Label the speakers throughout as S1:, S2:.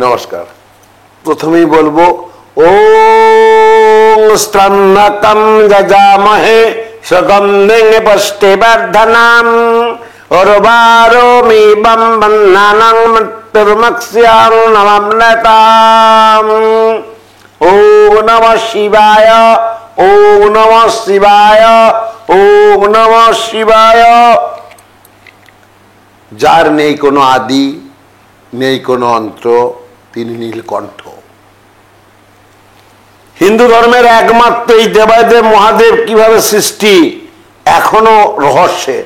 S1: নমস্কার। প্রথমেই বলবো ওম স্তম্ভকম যজামহে সুগন্ধিং পুষ্টিবর্ধনম উর্বারোমিবং বন্ধানং মৃত্যুর্মুক্ষ্যং নমম্যতাম। ওম নমঃ শিবায়, ওম নমঃ শিবায়, ওম নমঃ শিবায়। যার নেই কোনো আদি, নেই কোনো অন্ত, তিনি নীলকণ্ঠ। হিন্দু ধর্মের একমাত্র এই দেবাদেব মহাদেব কিভাবে সৃষ্টি এখনো রহস্যে।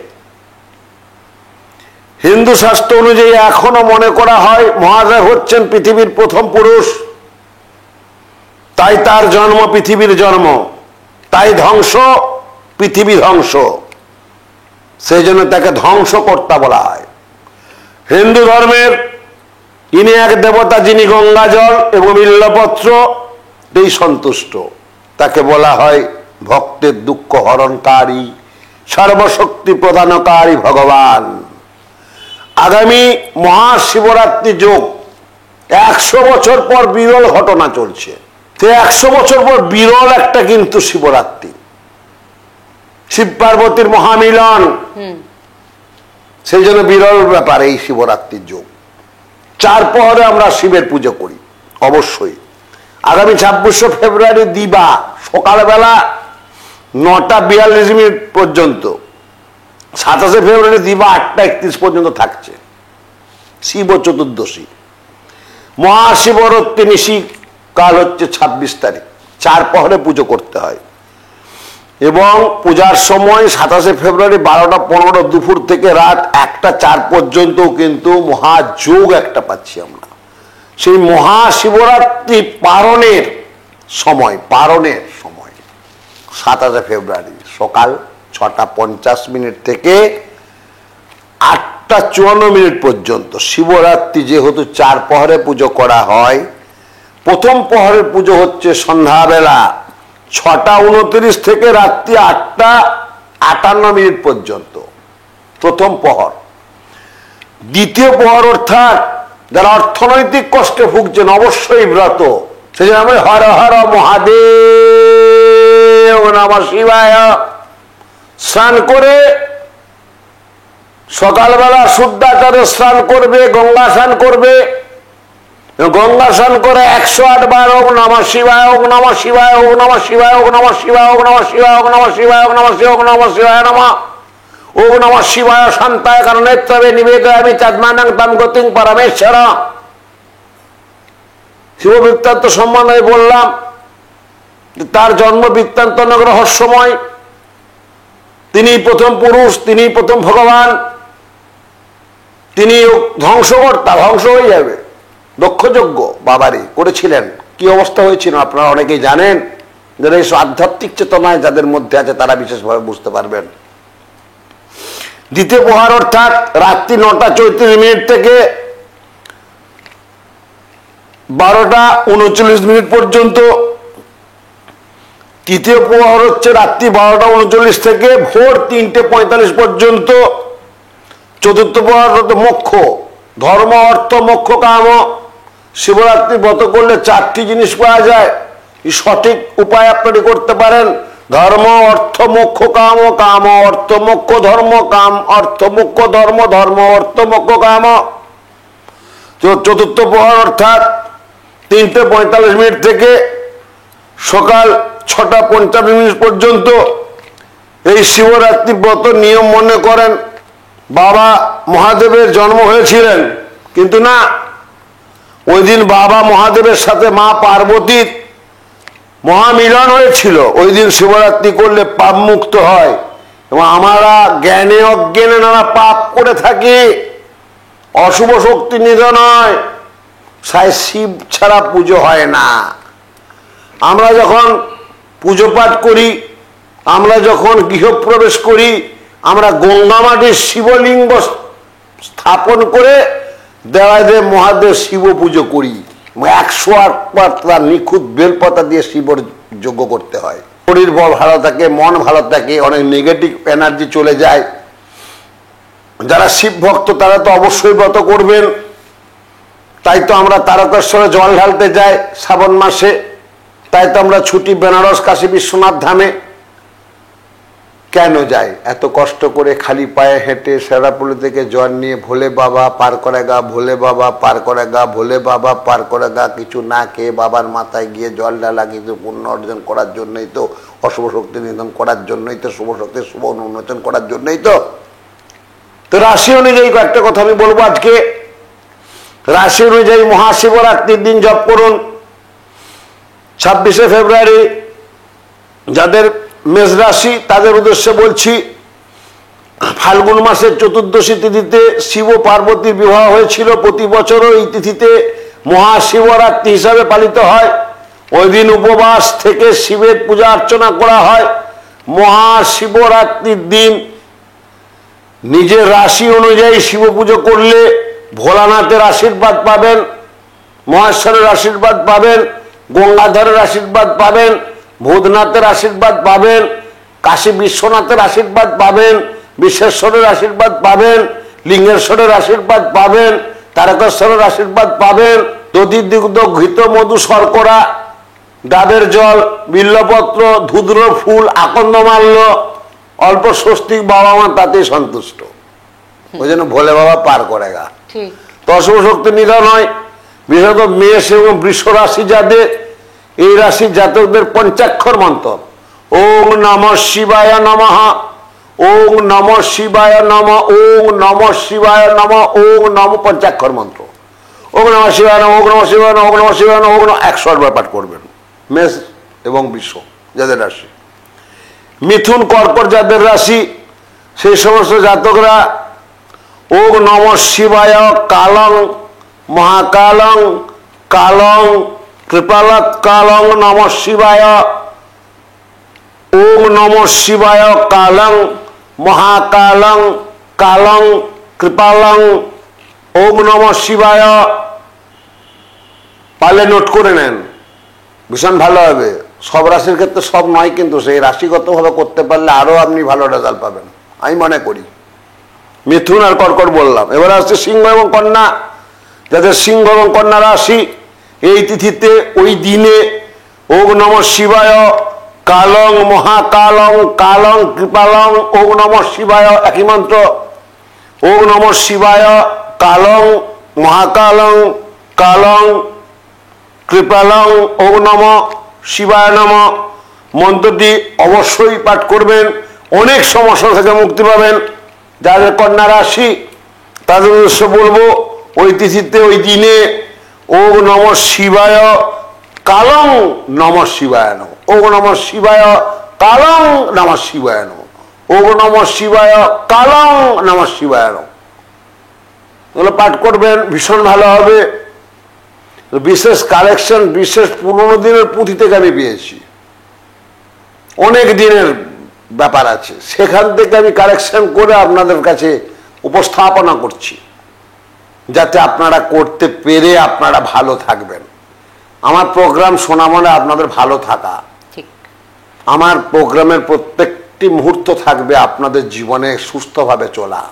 S1: হিন্দু শাস্ত্র অনুযায়ী এখনো মনে করা হয় মহাদেব হচ্ছেন পৃথিবীর প্রথম পুরুষ, তাই তার জন্ম পৃথিবীর জন্ম, তাই ধ্বংস পৃথিবী ধ্বংস, সেই জন্য তাকে ধ্বংসকর্তা বলা হয়। হিন্দু ধর্মের ইনি এক দেবতা যিনি গঙ্গা জল এবং বিল্লপত্র এই সন্তুষ্ট, তাকে বলা হয় ভক্তের দুঃখ হরণকারী, সর্বশক্তি প্রদানকারী ভগবান। আগামী মহাশিবরাত্রি যোগ 100 বছর পর বিরল ঘটনা চলছে। 100 বছর পর বিরল একটা কিন্তু শিবরাত্রি, শিব পার্বতীর মহামিলন, সেই জন্য বিরল ব্যাপার এই শিবরাত্রির যোগ। 4 প্রহরে আমরা শিবের পুজো করি অবশ্যই। আগামী 26 ফেব্রুয়ারি দিবা সকালবেলা 9:42 পর্যন্ত, 27 ফেব্রুয়ারি দিবা 8:31 পর্যন্ত থাকছে শিব চতুর্দশী। মহাশিবরাত্রি নিশি কাল হচ্ছে 26 তারিখ, 4 প্রহরে পুজো করতে হয়। এবং পূজার সময় 27 ফেব্রুয়ারি 12:15 দুপুর থেকে রাত 1:04 পর্যন্ত কিন্তু মহাযোগ একটা পাচ্ছি আমরা। সেই মহাশিবরাত্রি পারণের সময় 27 ফেব্রুয়ারি সকাল 6:50 থেকে 8:54 পর্যন্ত। শিবরাত্রি যেহেতু 4 প্রহরে পুজো করা হয়, প্রথম প্রহরের পুজো হচ্ছে সন্ধ্যাবেলা 6:29 থেকে রাত্রি 8:58 পর্যন্ত প্রথম প্রহর। দ্বিতীয় প্রহর অর্থাৎ যারা অর্থনৈতিক কষ্টে ভুগছেন অবশ্যই ব্রত, সেই জন্য আমরা হর হর মহাদেব নমঃ শিবায় স্নান করে সকালবেলা শুদ্ধাচারে স্নান করবে, গঙ্গা স্নান করবে। গঙ্গা স্নান করে 108 বার ওম নমঃ শিবায়, ওম নমঃ শিবায়, ওম নমঃ শিবায়, ওম নমঃ শিবায়, ওম নমঃ শিবায়, ওম নমঃ শিবায়, ওম নমঃ শিবায়, ওম নমঃ শিবায় নমঃ। ওম নমঃ শিবায় শান্তায় কারণেত্রবে নিবেদয়ামি চাঁদমানং তম গতিং পরমেশ্বর। শিব বৃত্তান্ত সম্বন্ধে বললাম, তার জন্ম বৃত্তান্ত অনেক রহস্যময়। তিনি প্রথম পুরুষ, তিনি প্রথম ভগবান, তিনি ধ্বংসকর্তা, ধ্বংস হয়ে যাবে। দক্ষযজ্ঞ বাবারই করেছিলেন, কি অবস্থা হয়েছিল আপনারা অনেকেই জানেন। যারা এই আধ্যাত্মিক চেতনায় যাদের মধ্যে আছে তারা বিশেষভাবে বুঝতে পারবেন। দ্বিতীয় প্রহর অর্থাৎ রাত্রি 9:34 থেকে 12:39 পর্যন্ত। তৃতীয় প্রহর হচ্ছে রাত্রি 12:39 থেকে ভোর 3:45 পর্যন্ত। চতুর্থ প্রহর হচ্ছে মোক্ষ, ধর্ম অর্থ মোক্ষ কাম। শিবরাত্রি ব্রত করলে 4টি জিনিস পাওয়া যায়, এই সঠিক উপায় আপনারা করতে পারেন। ধর্ম অর্থ মোক্ষ কাম, কাম অর্থ মোক্ষ ধর্ম, কাম অর্থ মোক্ষ ধর্ম, ধর্ম অর্থ মোক্ষ কাম। চতুর্থ প্রহর অর্থাৎ 3:45 থেকে সকাল 6:55 পর্যন্ত এই শিবরাত্রি ব্রত নিয়ম মনে করেন বাবা মহাদেবের জন্ম হয়েছিলেন, কিন্তু না, ওই দিন বাবা মহাদেবের সাথে মা পার্বতীর মহামিলন হয়েছিল। ওই দিন শিবরাত্রি করলে পাপ মুক্ত হয়, এবং আমরা জ্ঞানে অজ্ঞানে নানা পাপ করে থাকি। অশুভ শক্তি নিধন হয়, সাই শিব ছাড়া পুজো হয় না। আমরা যখন পুজো পাঠ করি, আমরা যখন গৃহপ্রবেশ করি, আমরা গঙ্গা মাটির শিবলিঙ্গ স্থাপন করে দেওয়াদেব মহাদেব শিব পুজো করি। 108 পাতা নিখুঁত বেলপাতা দিয়ে শিবর যজ্ঞ করতে হয়। শরীর ভালো থাকে, মন ভালো থাকে, অনেক নেগেটিভ এনার্জি চলে যায়। যারা শিব ভক্ত তারা তো অবশ্যই ব্রত করবেন। তাই তো আমরা তারকেশ্বরে জল ঢালতে যাই শ্রাবণ মাসে, তাই তো আমরা ছুটি বেনারস কাশী বিশ্বনাথ ধামে কেন যাই? এত কষ্ট করে খালি পায়ে হেঁটে শেরাপুলি থেকে জল নিয়ে ভোলে বাবা পার করেগা, ভোলে বাবা পার করেগা, ভোলে বাবা পার করেগা, কিছু না খেয়ে বাবার মাথায় গিয়ে জল ঢালা কিন্তু পুণ্য অর্জন করার জন্যই তো, অশুভ শক্তি নিধন করার জন্যই তো, শুভ শক্তির শুভ উন্মোচন করার জন্যই তো। তো রাশি অনুযায়ী কয়েকটা কথা আমি বলবো আজকে। রাশি অনুযায়ী মহাশিবরাত্রির দিন জপ করুন 26শে ফেব্রুয়ারি। যাদের মেষ রাশি তাদের উদ্দেশ্যে বলছি, ফাল্গুন মাসের চতুর্দশী তিথিতে শিব পার্বতীর বিবাহ হয়েছিল। প্রতি বছরও এই তিথিতে মহাশিবরাত্রি হিসাবে পালিত হয়। ওই দিন উপবাস থেকে শিবের পূজা অর্চনা করা হয়। মহাশিবরাত্রির দিন নিজের রাশি অনুযায়ী শিব পুজো করলে ভোলানাথের আশীর্বাদ পাবেন, মহেশ্বরের আশীর্বাদ পাবেন, গঙ্গাধরের আশীর্বাদ পাবেন, ভূতনাথের আশীর্বাদ পাবেন, কাশী বিশ্বনাথের আশীর্বাদ পাবেন, বিশ্বেশ্বরের আশীর্বাদ পাবেন, লিঙ্গেশ্বরের আশীর্বাদ পাবেন, তারকেশ্বরের আশীর্বাদ পাবেন। দধি দুগ্ধ ঘৃত মধু শর্করা, ডাবের জল, বিল্লপত্র, ধুদ্র ফুল, আকন্দ মাল্য, অল্প স্বস্তিক, বাবা মা তাতেই সন্তুষ্ট। ওই জন্য ভোলে বাবা পার করেগা। তো অশুভ শক্তি নিধন হয়। বিশেষত মেষ এবং বৃষ রাশি যাদের, এই রাশির জাতকদের পঞ্চাক্ষর মন্ত্র ওম নমঃ শিবায় নমঃ, ওম নমঃ শিবায় নমঃ, ওম নমঃ শিবায় নমঃ, ওম নম, পঞ্চাক্ষর মন্ত্র। ওম নমঃ শিবায় নমঃ, ওম নমঃ শিবায় নমঃ, ওম নমঃ শিবায় নমঃ, ওম 100 বার পাঠ করবেন মেষ এবং বৃষ যাদের রাশি। মিথুন কর্কট যাদের রাশি, সেই সমস্ত জাতকরা ওম নমঃ শিবায় কালং মহাকালং কালং কৃপালত কালং নমঃ শিবায়, ওম নমঃ শিবায় কালং মহাকালং কালং কৃপালং, ওম নমঃ শিবায়। পারলে নোট করে নেন, ভীষণ ভালো হবে। সব রাশির ক্ষেত্রে সব নয়, কিন্তু সেই রাশিগতভাবে করতে পারলে আরো আপনি ভালো রেজাল্ট পাবেন আমি মনে করি। মিথুন আর কর্কট বললাম, এবার আসছে সিংহ এবং কন্যা। যাদের সিংহ এবং কন্যা রাশি, এই তিথিতে ওই দিনে ওম নমঃ শিবায় কালং মহাকালং কালং কৃপালং, ওম নমঃ শিবায় একই মন্ত্র, ওম নমঃ শিবায় কালং মহাকালং কালং কৃপালং, ওম নমঃ শিবায় নমঃ মন্ত্রটি অবশ্যই পাঠ করবেন। অনেক সমস্যা থেকে মুক্তি পাবেন। যাদের কন্যা রাশি তাদের উদ্দেশ্যে বলবো, ওই তিথিতে ওই দিনে ওম নমঃ শিবায় কালং নমঃ শিবায় নমঃ, ওম নমঃ শিবায় কালং নমঃ শিবায় নমঃ, ওম নমঃ শিবায় কালং নমঃ শিবায় নমঃ, এগুলো পাঠ করবেন, ভীষণ ভালো হবে। বিশেষ কালেকশন বিশেষ 15 দিনের পুঁথি থেকে আমি পেয়েছি, অনেক দিনের ব্যাপার আছে, সেখান থেকে আমি কালেকশন করে আপনাদের কাছে উপস্থাপনা করছি, যাতে আপনারা করতে পেরে আপনারা ভালো থাকবেন। আমার প্রোগ্রাম শোনা মানে আপনাদের ভালো থাকা। আমার প্রোগ্রামের প্রত্যেকটি মুহূর্ত থাকবে আপনাদের জীবনে সুস্থভাবে চলা।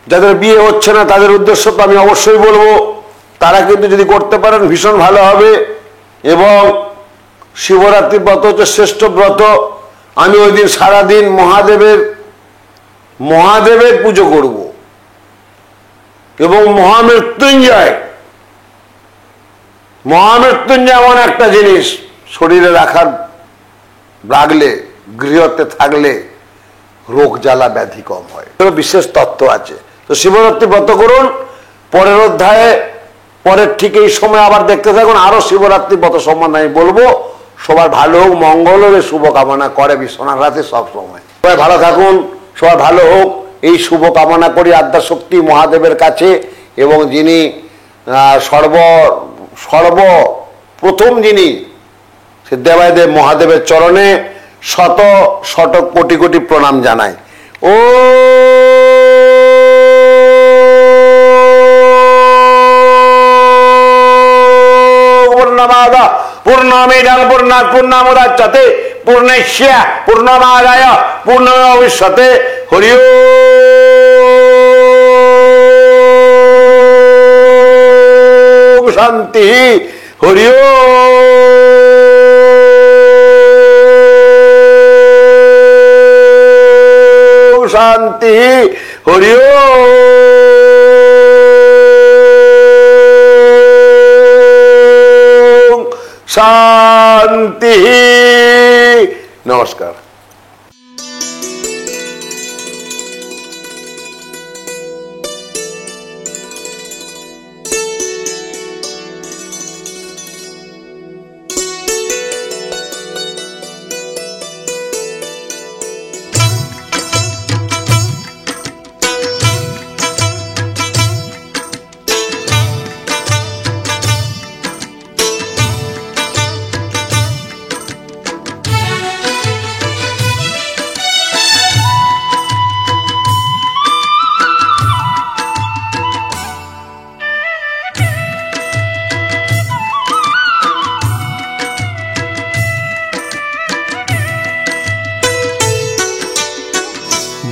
S1: যাদের বিয়ে হচ্ছে না তাদের উদ্দেশ্য তো আমি অবশ্যই বলবো, তারা কিন্তু যদি করতে পারেন ভীষণ ভালো হবে। এবং শিবরাত্রি ব্রত হচ্ছে শ্রেষ্ঠ ব্রত। আমি ওই দিন সারাদিন মহাদেবের পুজো করব এবং মহামৃত্যুঞ্জয় এমন একটা জিনিস, শরীরে রাখলে গৃহতে থাকলে রোগ জ্বালা ব্যাধি কম হয়। বিশেষ তত্ত্ব আছে। তো শিবরাত্রি ব্রত করুন। পরের অধ্যায়ে পরের ঠিক এই সময় আবার দেখতে থাকুন, আরো শিবরাত্রি ব্রত সম্বন্ধে আমি বলবো। সবার ভালো হোক, মঙ্গল হোক, শুভ কামনা করে বিশ্বনাথ রাতে সব সময়। সবাই ভালো থাকুন, সবার ভালো হোক, এই শুভ কামনা করি আদ্যাশক্তি মহাদেবের কাছে। এবং যিনি সর্বপ্রথম যিনি সে দেবাদেব মহাদেবের চরণে শত শত কোটি কোটি প্রণাম জানাই। ও পূর্ণমাদা পূর্ণমিদং পূর্ণাৎ পূর্ণমুদচ্যতে পূর্ণস্য পূর্ণমাদায় পূর্ণমেবাবশিষ্যতে। হরি ওম শান্তি। হরি ওম শান্তি। হরি ওম শান্তি। নমস্কার।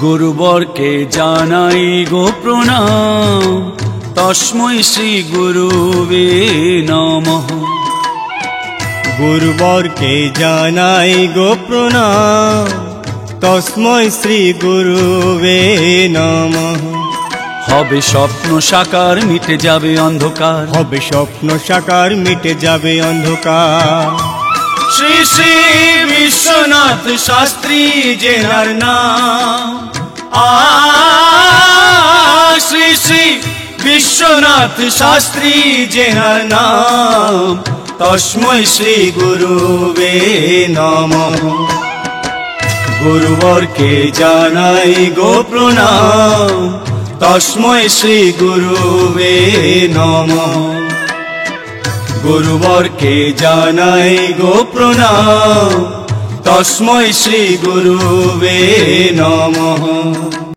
S2: গুরুবরকে জানাই গো প্রণাম, তস্मै শ্রী গুরুবে নমঃ।
S3: গুরুবরকে জানাই গো প্রণাম, তস্मै শ্রী গুরুবে নমঃ।
S2: হবে স্বপ্ন সাকার, মিটে যাবে অন্ধকার।
S3: হবে স্বপ্ন সাকার, মিটে যাবে অন্ধকার।
S2: শ্রী শ্রী বিশ্বনাথ শাস্ত্রী জেনার নাম। শ্রী শ্রী বিশ্বনাথ শাস্ত্রী জেনার নাম, তস্मै শ্রী গুরুবে নমঃ। গুরুবরকে জানাই গো প্রণাম, তস্मै শ্রী গুরুবে নমঃ। গুরুবরকে জানাই গো প্রণাম, তস্मै শ্রী গুরুবে নমঃ।